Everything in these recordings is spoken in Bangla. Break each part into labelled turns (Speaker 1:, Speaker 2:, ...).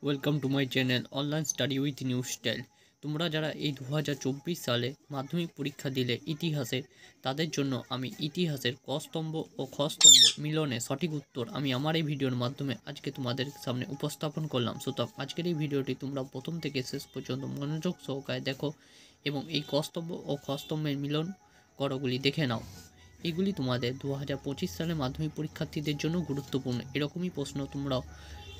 Speaker 1: Welcome to my channel online study with new style. তোমরা যারা এই 2024 সালে মাধ্যমিক পরীক্ষা দিলে ইতিহাসে, তাদের জন্য আমি ইতিহাসের ক স্তম্ভ ও খ স্তম্ভ মিলনে সঠিক উত্তর আমি আমার এই ভিডিওর মাধ্যমে আজকে তোমাদের সামনে উপস্থাপন করলাম। সুতরাং আজকের এই ভিডিওটি তোমরা প্রথম থেকে শেষ পর্যন্ত মনোযোগ সহকারে দেখো এবং এই ক স্তম্ভ ও খ স্তম্ভের মিলন করগুলি দেখে নাও। এগুলি তোমাদের 2025 সালে মাধ্যমিক পরীক্ষার্থীদের জন্য গুরুত্বপূর্ণ। এরকমই প্রশ্ন তোমরাও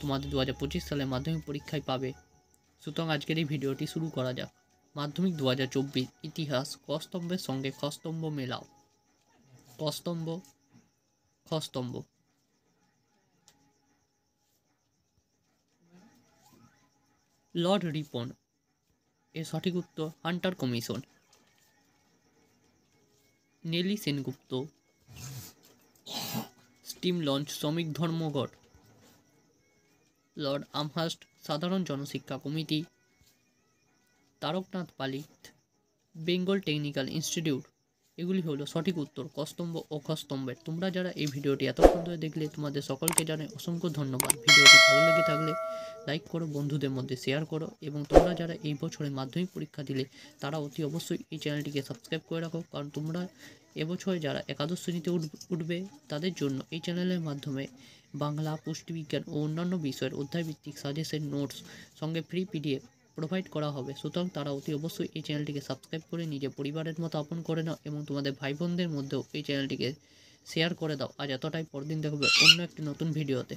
Speaker 1: তোমাদের 2025 সালে মাধ্যমিক পরীক্ষায় পাবে। সুতরাং আজকের এই ভিডিওটি শুরু করা যাক। মাধ্যমিক 2024 ইতিহাস ক স্তম্ভের সঙ্গে খ স্তম্ভ মেলাও। ক স্তম্ভ, খ স্তম্ভ। লর্ড রিপন এর সঠিক উত্তর Hunter commission. Nellie Sengupta. Steam launch শ্রমিক ধর্মঘট। লর্ড আমহার্স্ট সাধারণ জনশিক্ষা কমিটি। তারকনাথ পালিত বেঙ্গল টেকনিক্যাল ইনস্টিটিউট। এগুলি হলো সঠিক উত্তর ক স্তম্ভ ও খ স্তম্ভের। তোমরা যারা এই ভিডিওটি এতক্ষণ ধরে দেখলে তোমাদের সকলকে জানাই অসংখ্য ধন্যবাদ। ভিডিওটি ভালো লেগে থাকলে লাইক করো, বন্ধুদের মধ্যে শেয়ার করো এবং তোমরা যারা এই বছরে মাধ্যমিক পরীক্ষা দিলে তারা অতি অবশ্যই এই চ্যানেলটিকে সাবস্ক্রাইব করে রাখো, কারণ তোমরা এবছরে যারা একাদশ শ্রেণীতে উঠবে তাদের জন্য এই চ্যানেলের মাধ্যমে বাংলা, পুষ্টিবিজ্ঞান ও অন্যান্য বিষয়ের অধ্যায়ভিত্তিক সাজেশন নোটস সঙ্গে ফ্রি পিডিএফ প্রোভাইড করা হবে। সুতরাং তারা অতি অবশ্যই এই চ্যানেলটিকে সাবস্ক্রাইব করে নিজের পরিবারের মতো আপন করে নাও এবং তোমাদের ভাই বোনদের মধ্যেও এই চ্যানেলটিকে শেয়ার করে দাও। আজ এতটাই, পরদিন দেখবে অন্য একটি নতুন ভিডিওতে।